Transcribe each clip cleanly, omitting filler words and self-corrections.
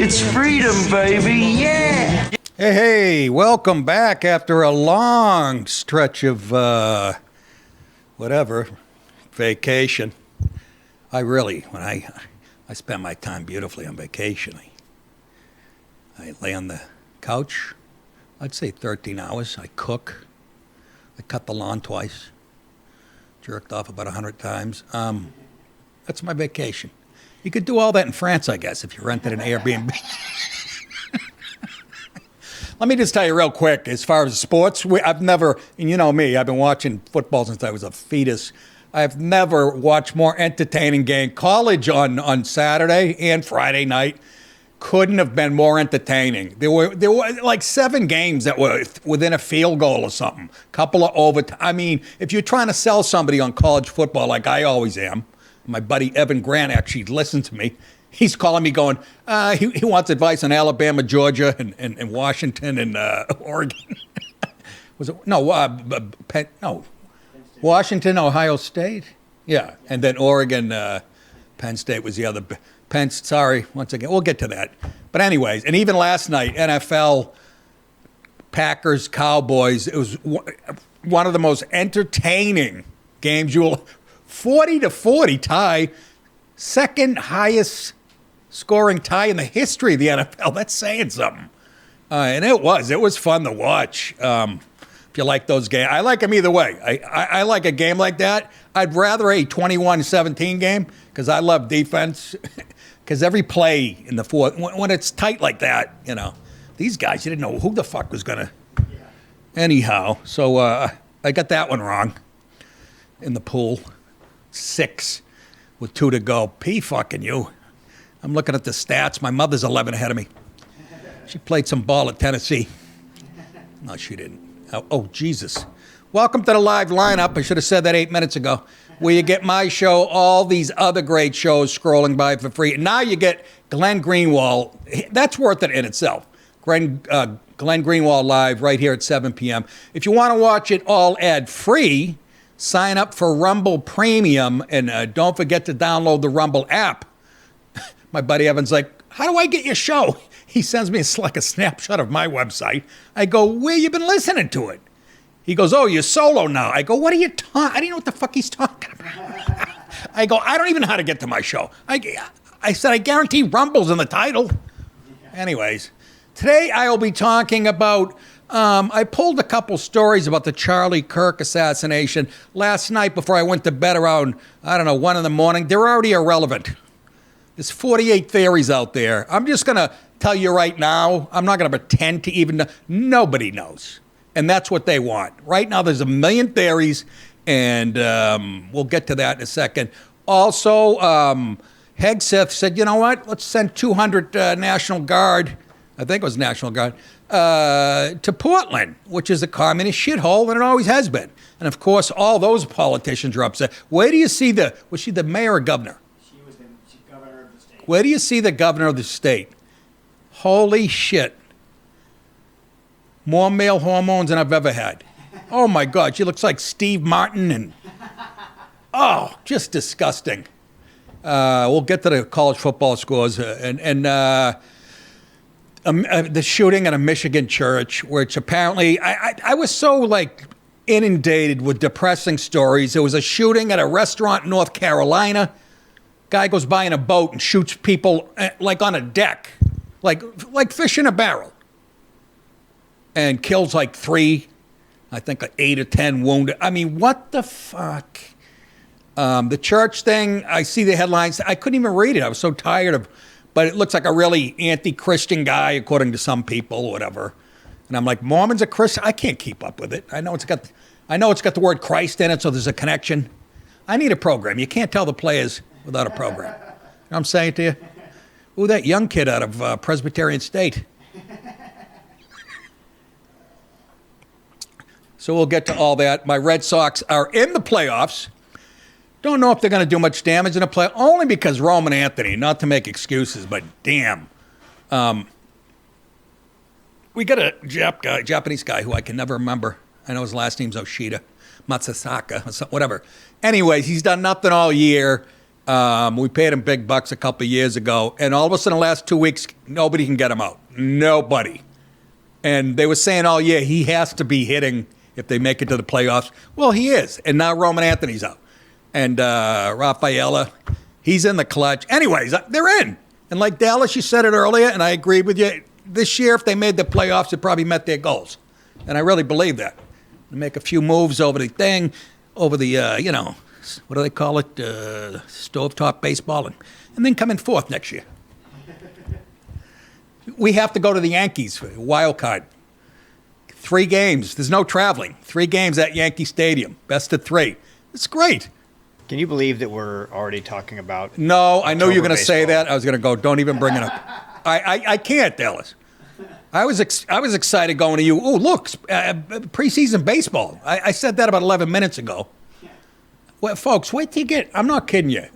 It's freedom, baby, yeah! Hey, welcome back after a long stretch of, vacation. When I spend my time beautifully on vacation. I lay on the couch, I'd say 13 hours. I cook. I cut the lawn twice. Jerked off about 100 times. That's my vacation. You could do all that in France, I guess, if you rented an Airbnb. Let me just tell you real quick, as far as sports, I've never, and you know me, I've been watching football since I was a fetus. I've never watched more entertaining game. College on Saturday and Friday night couldn't have been more entertaining. There were like 7 games that were within a field goal or something. Couple of overtime. I mean, if you're trying to sell somebody on college football like I always am, my buddy Evan Grant actually listened to me. He's calling me going, he wants advice on Alabama, Georgia, and Washington, and Oregon. Was it? No, Washington, Ohio State? Yeah, and then Oregon, Penn State was the other. Sorry, once again, we'll get to that. But anyways, and even last night, NFL, Packers, Cowboys, it was one of the most entertaining games 40-40 tie, second highest scoring tie in the history of the NFL. That's saying something. And it was fun to watch. If you like those games, I like them either way. I like a game like that. I'd rather a 21-17 game because I love defense. Because every play in the fourth, when it's tight like that, these guys, you didn't know who the fuck was going to. Yeah. Anyhow, so I got that one wrong in the pool. 6 with 2 to go. P fucking you. I'm looking at the stats. My mother's 11 ahead of me. She played some ball at Tennessee. No, she didn't. Oh, Jesus. Welcome to the live lineup. I should have said that 8 minutes ago. Where you get my show, all these other great shows scrolling by for free. Now you get Glenn Greenwald. That's worth it in itself. Glenn Greenwald live right here at 7 p.m. If you want to watch it all ad-free, sign up for Rumble Premium, and don't forget to download the Rumble app. My buddy Evan's like, how do I get your show? He sends me a snapshot of my website. I go, where you been listening to it? He goes, oh, you're solo now. I go, what are you talking? I didn't know what the fuck he's talking about. I go, I don't even know how to get to my show. I said, I guarantee Rumble's in the title. Anyways, today I will be talking about, I pulled a couple stories about the Kirk assassination last night before I went to bed around, 1 in the morning. They're already irrelevant. There's 48 theories out there. I'm just going to tell you right now, I'm not going to pretend to even know. Nobody knows. And that's what they want. Right now, there's a million theories, and we'll get to that in a second. Also, Hegseth said, you know what? Let's send 200 National Guard, I think it was National Guard, to Portland, which is a communist shithole, and it always has been. And, of course, all those politicians are upset. Where do you see was she the mayor or governor? She was the governor of the state. Where do you see the governor of the state? Holy shit. More male hormones than I've ever had. Oh, my God. She looks like Steve Martin and, just disgusting. We'll get to the college football scores and the shooting at a Michigan church, which apparently I was so inundated with depressing stories. There was a shooting at a restaurant in North Carolina. Guy goes by in a boat and shoots people on a deck, like fish in a barrel, and kills 3, I think 8 or 10 wounded. I mean, what the fuck? The church thing, I see the headlines. I couldn't even read it. I was so tired but it looks like a really anti-Christian guy, according to some people, or whatever. And I'm like, Mormons are Christian? I can't keep up with it. I know it's got the word Christ in it, so there's a connection. I need a program. You can't tell the players without a program. You know what I'm saying to you? Ooh, that young kid out of Presbyterian State. So we'll get to all that. My Red Sox are in the playoffs. Don't know if they're going to do much damage in the play, only because Roman Anthony, not to make excuses, but damn. We got a Japanese guy who I can never remember. I know his last name's Matsusaka, whatever. Anyways, he's done nothing all year. We paid him big bucks a couple of years ago, and all of a sudden, the last 2 weeks, nobody can get him out. Nobody. And they were saying all year he has to be hitting if they make it to the playoffs. Well, he is. And now Roman Anthony's out. And Rafaela, he's in the clutch. Anyways, they're in. And like Dallas, you said it earlier, and I agreed with you. This year, if they made the playoffs, it probably met their goals. And I really believe that. They make a few moves over the thing, over the, what do they call it? Stovetop baseball, and then come in fourth next year. We have to go to the Yankees for a wild card. 3 games. There's no traveling. 3 games at Yankee Stadium. Best of 3. It's great. Can you believe that we're already talking about? No, I know you're going to say baseball? that. I was going to go. Don't even bring it up. I can't, Dallas. I was excited going to you. Oh, look, preseason baseball. I said that about 11 minutes ago. Well, folks, wait till you get. I'm not kidding you.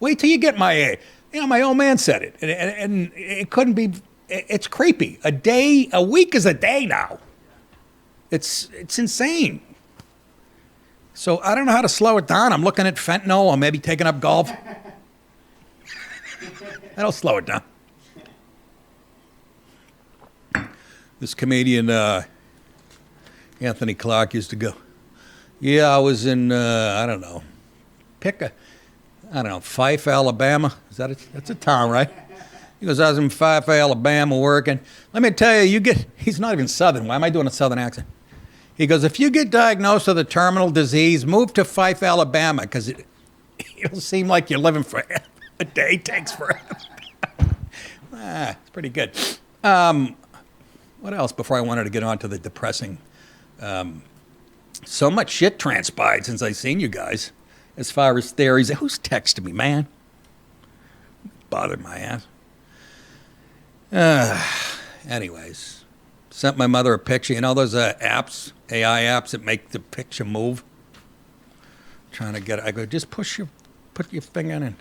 Wait till you get my. My old man said it, and it couldn't be. It's creepy. A week is a day now. It's insane. So I don't know how to slow it down. I'm looking at fentanyl or maybe taking up golf. That'll slow it down. This comedian, Anthony Clark, used to go, yeah, I was in, Fife, Alabama. That's a town, right? He goes, I was in Fife, Alabama working. Let me tell you, he's not even Southern. Why am I doing a Southern accent? He goes, if you get diagnosed with a terminal disease, move to Fife, Alabama, because it'll seem like you're living forever. A day takes forever. It's pretty good. What else before I wanted to get on to the depressing? So much shit transpired since I seen you guys as far as theories. Who's texting me, man? Bothered my ass. Anyways, sent my mother a picture. You know those apps, AI apps that make the picture move? Trying to get it. I go, just put your finger in.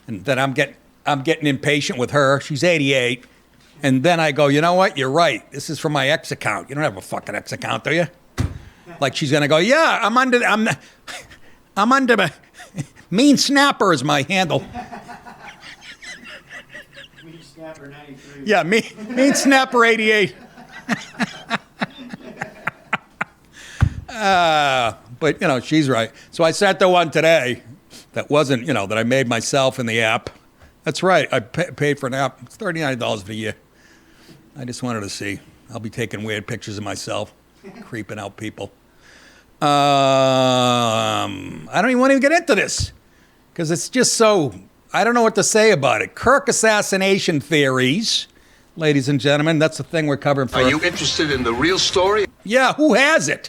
And then I'm getting impatient with her. She's 88. And then I go, you know what? You're right. This is from my ex account. You don't have a fucking ex account, do you? Like she's gonna go, yeah, I'm under my Mean Snapper is my handle. Mean Snapper 93. Yeah, Mean Snapper 88. But she's right. So I sent the one today that wasn't, that I made myself in the app. That's right. I paid for an app. It's $39 for a year. I just wanted to see. I'll be taking weird pictures of myself, creeping out people. I don't even want to get into this because it's just so, I don't know what to say about it. Kirk Assassination Theories, ladies and gentlemen, that's the thing we're covering for. Are you interested in the real story? Yeah, who has it?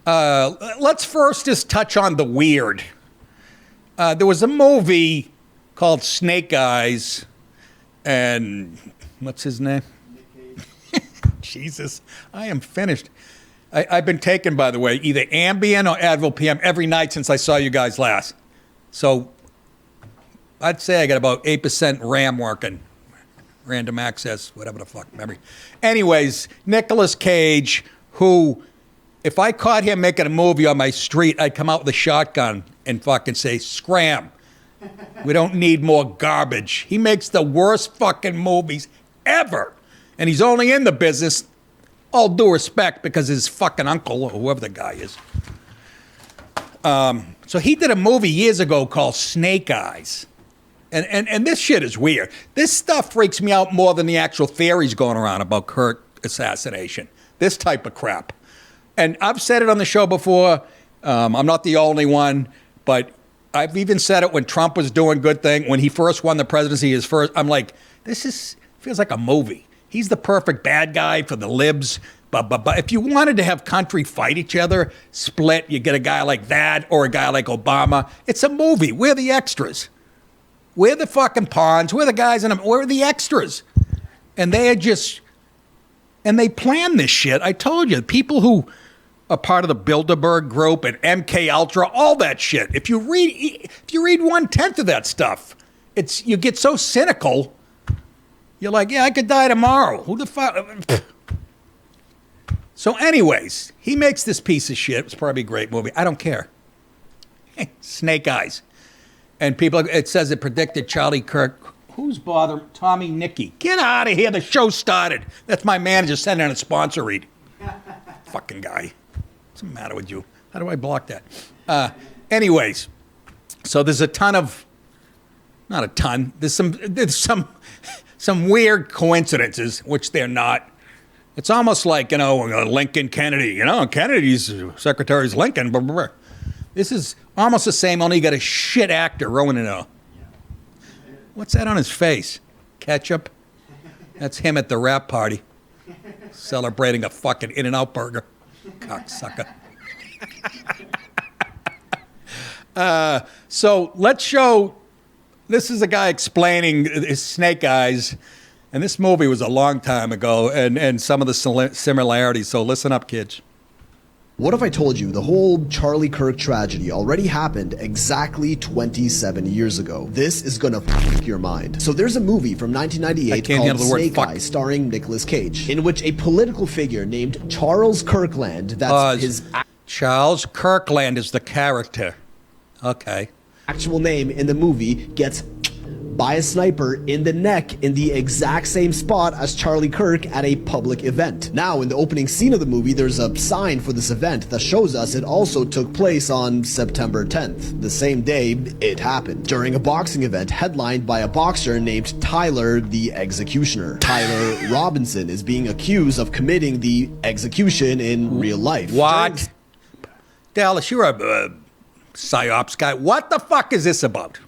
Let's first just touch on the weird. There was a movie called Snake Eyes, and what's his name? Jesus, I am finished. I've been taking, by the way, either Ambien or Advil PM every night since I saw you guys last. So I'd say I got about 8% RAM working. Random access, whatever the fuck, memory. Anyways, Nicolas Cage, who, if I caught him making a movie on my street, I'd come out with a shotgun and fucking say, scram. We don't need more garbage. He makes the worst fucking movies ever. And he's only in the business, all due respect, because his fucking uncle, or whoever the guy is. So he did a movie years ago called Snake Eyes. And this shit is weird. This stuff freaks me out more than the actual theories going around about Kirk assassination. This type of crap. And I've said it on the show before. I'm not the only one, but I've even said it when Trump was doing good thing. When he first won the presidency, I'm like, feels like a movie. He's the perfect bad guy for the libs. But if you wanted to have country fight each other, split, you get a guy like that or a guy like Obama. It's a movie. We're the extras. We're the fucking pawns. We're the guys in them. We're the extras. And they they plan this shit. I told you, people who are part of the Bilderberg group and MK Ultra, all that shit. If you read 1/10 of that stuff, you get so cynical. You're like, yeah, I could die tomorrow. Who the fuck? So anyways, he makes this piece of shit. It's probably a great movie. I don't care. Snake Eyes. And people, it says it predicted Charlie Kirk. Who's bothering? Tommy Nicky. Get out of here. The show started. That's my manager sending in a sponsor read. Fucking guy. What's the matter with you? How do I block that? Anyways, so there's a ton of, not a ton, there's some weird coincidences, which they're not. It's almost like, Lincoln, Kennedy. Kennedy's Secretary's Lincoln. Blah, blah, blah. This is almost the same, only you got a shit actor rolling in a... What's that on his face? Ketchup? That's him at the wrap party. Celebrating a fucking In-N-Out burger. Cocksucker. So let's show... This is a guy explaining his snake eyes. And this movie was a long time ago, and some of the similarities. So listen up, kids. What if I told you the whole Charlie Kirk tragedy already happened exactly 27 years ago? This is gonna f*** your mind. So there's a movie from 1998 called Snake Eyes starring Nicolas Cage, in which a political figure named Charles Kirkland, that's his Charles Kirkland is the character. Okay. actual name in the movie, gets by a sniper in the neck in the exact same spot as Charlie Kirk at a public event. Now, in the opening scene of the movie, there's a sign for this event that shows us it also took place on September 10th, the same day it happened, during a boxing event headlined by a boxer named Tyler the Executioner. Tyler Robinson is being accused of committing the execution in real life. What? Dallas, you're a psyops guy. What the fuck is this about?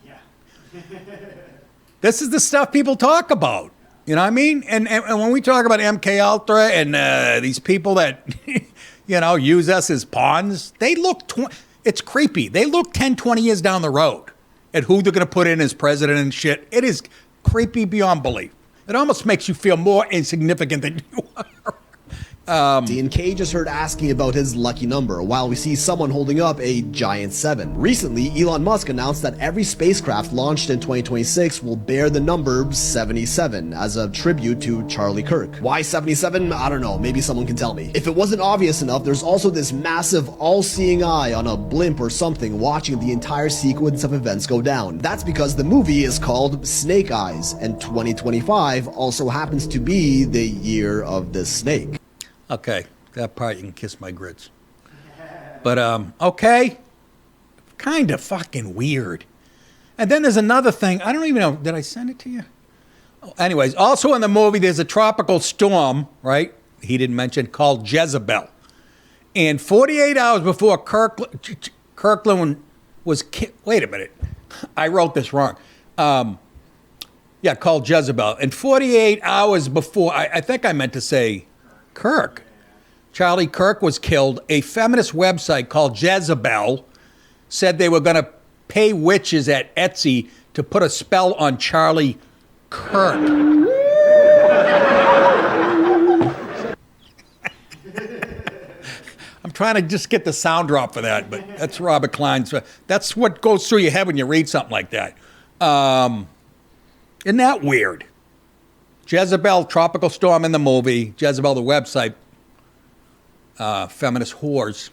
This is the stuff people talk about. You know what I mean? And when we talk about MK Ultra and these people that, use us as pawns, they look, it's creepy. They look 10, 20 years down the road at who they're going to put in as president and shit. It is creepy beyond belief. It almost makes you feel more insignificant than you are. And Cage is heard asking about his lucky number, while we see someone holding up a giant 7. Recently, Elon Musk announced that every spacecraft launched in 2026 will bear the number 77 as a tribute to Charlie Kirk. Why 77? I don't know, maybe someone can tell me. If it wasn't obvious enough, there's also this massive all-seeing eye on a blimp or something watching the entire sequence of events go down. That's because the movie is called Snake Eyes, and 2025 also happens to be the year of the snake. Okay, that part you can kiss my grits. But, okay. Kind of fucking weird. And then there's another thing. I don't even know. Did I send it to you? Oh, anyways, also in the movie, there's a tropical storm, right? He didn't mention, called Jezebel. And 48 hours before Kirkland was wait a minute. I wrote this wrong. Called Jezebel. And 48 hours before, I think I meant to say Kirk. Charlie Kirk was killed. A feminist website called Jezebel said they were going to pay witches at Etsy to put a spell on Charlie Kirk. I'm trying to just get the sound drop for that, but that's Robert Klein's. That's what goes through your head when you read something like that. Isn't that weird? Jezebel, tropical storm in the movie. Jezebel, the website. Feminist whores.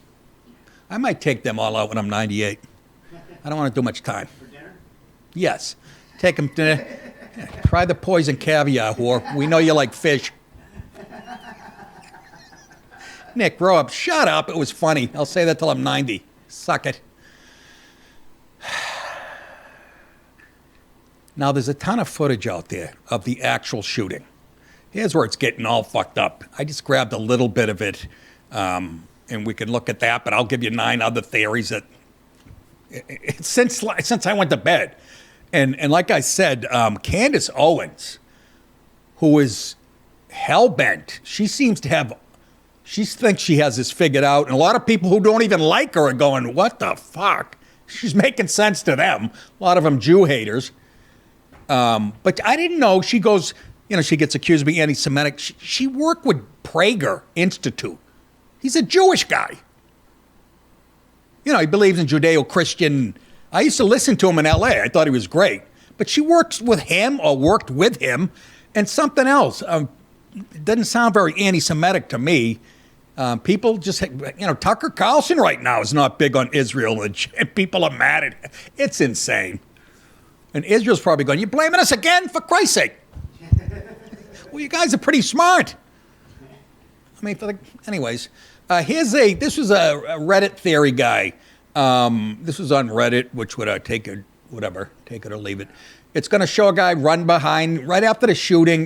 I might take them all out when I'm 98. I don't want to do much time. For dinner? Yes. Take them to try the poison caviar, whore. We know you like fish. Nick, grow up. Shut up. It was funny. I'll say that till I'm 90. Suck it. Now, there's a ton of footage out there of the actual shooting. Here's where it's getting all fucked up. I just grabbed a little bit of it, and we can look at that, but I'll give you 9 other theories that since I went to bed. And like I said, Candace Owens, who is hell-bent, she thinks she has this figured out, and a lot of people who don't even like her are going, what the fuck? She's making sense to them. A lot of them Jew haters. But I didn't know. She goes, she gets accused of being anti-Semitic. She worked with Prager Institute. He's a Jewish guy. He believes in Judeo-Christian. I used to listen to him in L.A. I thought he was great. But she worked with him, and something else. It doesn't sound very anti-Semitic to me. People just, Tucker Carlson right now is not big on Israel, and people are mad at it. It's insane. And Israel's probably going, "You blaming us again? For Christ's sake." Well, you guys are pretty smart. I mean, anyways, this was a Reddit theory guy. This was on Reddit, which would take it or leave it. It's going to show a guy run behind right after the shooting.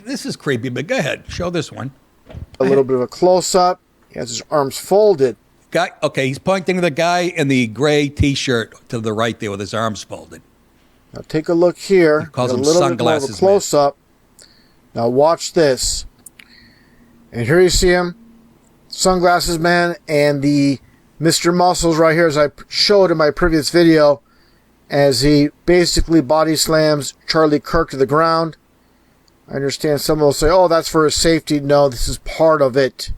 This is creepy, but go ahead. Show this one. A little bit of a close-up. He has his arms folded. Okay, he's pointing to the guy in the gray T-shirt to the right there with his arms folded. Now take a look here. He calls a him little Sunglasses bit more of a close-up. Now watch this. And here you see him, Sunglasses Man, and the Mr. Muscles right here, as I showed in my previous video, as he basically body slams Charlie Kirk to the ground. I understand some will say, "Oh, that's for his safety." No, this is part of it.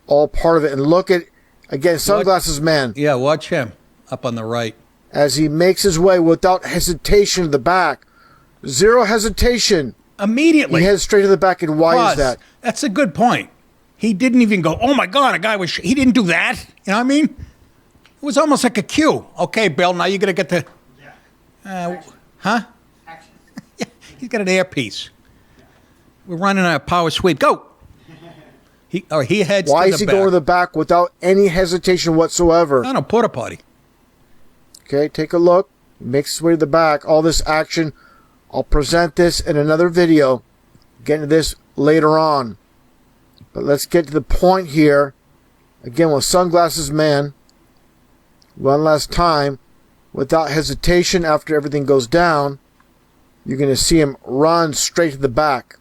All part of it. And look at, again, Sunglasses Man. Yeah, watch him up on the right. As he makes his way without hesitation to the back. Zero hesitation. Immediately. He heads straight to the back, and why is that? That's a good point. He didn't even go, "Oh my God, a guy was." He didn't do that. You know what I mean? It was almost like a cue. Okay, Bill, now you're gonna get the. Huh? Action. Yeah, he's got an earpiece. We're running a power sweep. Go. He heads. Why to is the he back. going to the back without any hesitation whatsoever? No, porta potty. Okay, take a look. He makes his way to the back. All this action. I'll present this in another video. Get into this later on. But let's get to the point here. Again, with Sunglasses Man. One last time. Without hesitation, after everything goes down, you're going to see him run straight to the back.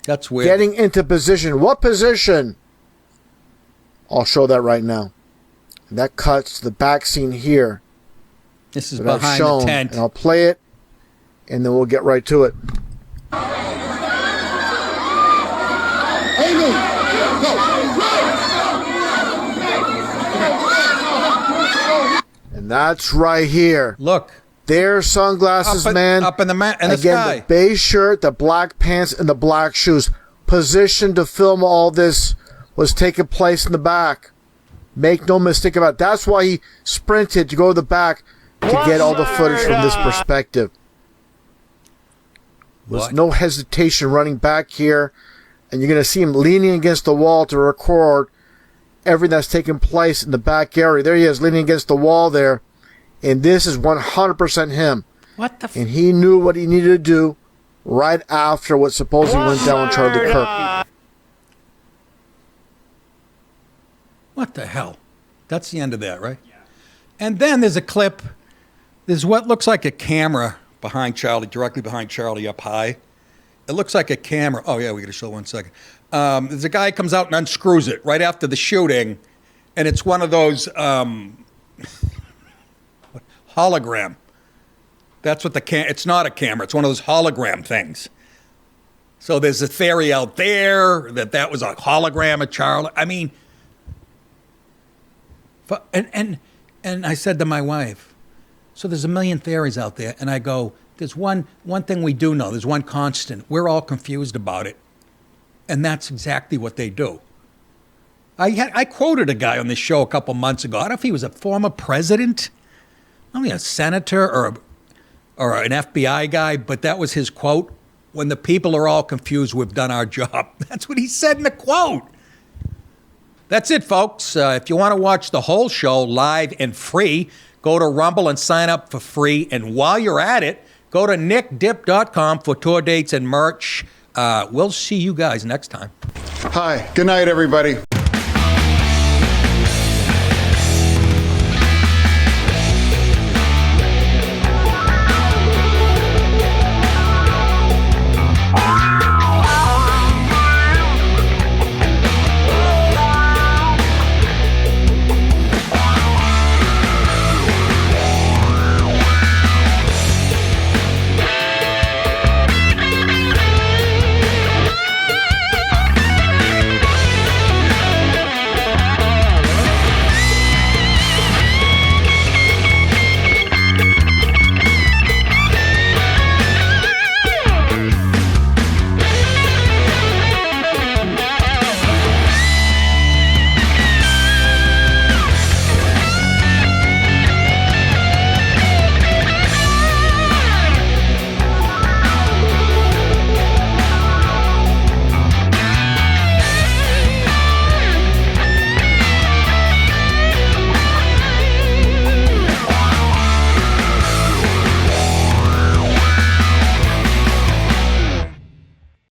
That's weird. Getting into position. What position? I'll show that right now. And that cuts the back scene here. This is that I've behind shown, the tent. and I'll play it, and then we'll get right to it. And that's right here. Look. There's Sunglasses Man. Up in the Again, sky. the beige shirt, the black pants, and the black shoes. Positioned to film all this was taking place in the back. Make no mistake about it. That's why he sprinted to go to the back to get all the footage from this perspective. There's no hesitation running back here. And you're going to see him leaning against the wall to record everything that's taking place in the back area. There he is, leaning against the wall there. And this is 100% him. What the? And he knew what he needed to do right after what supposedly went down with Charlie Kirk. What the hell? That's the end of that, right? Yeah. And then there's a clip. There's what looks like a camera behind Charlie, directly behind Charlie up high. It looks like a camera. Oh, yeah, we got to show 1 second. There's a guy comes out and unscrews it right after the shooting, and it's one of those hologram. That's what it's not a camera. It's one of those hologram things. So there's a theory out there that was a hologram of Charlie. I mean, and I said to my wife, so there's a million theories out there, and I go, there's one thing we do know. There's one constant. We're all confused about it, and that's exactly what they do. I quoted a guy on this show a couple months ago. I don't know if he was a former president, I mean a senator or an FBI guy, but that was his quote. When the people are all confused, we've done our job. That's what he said in the quote. That's it, folks. If you want to watch the whole show live and free, go to Rumble and sign up for free. And while you're at it, go to nickdip.com for tour dates and merch. We'll see you guys next time. Hi. Good night, everybody.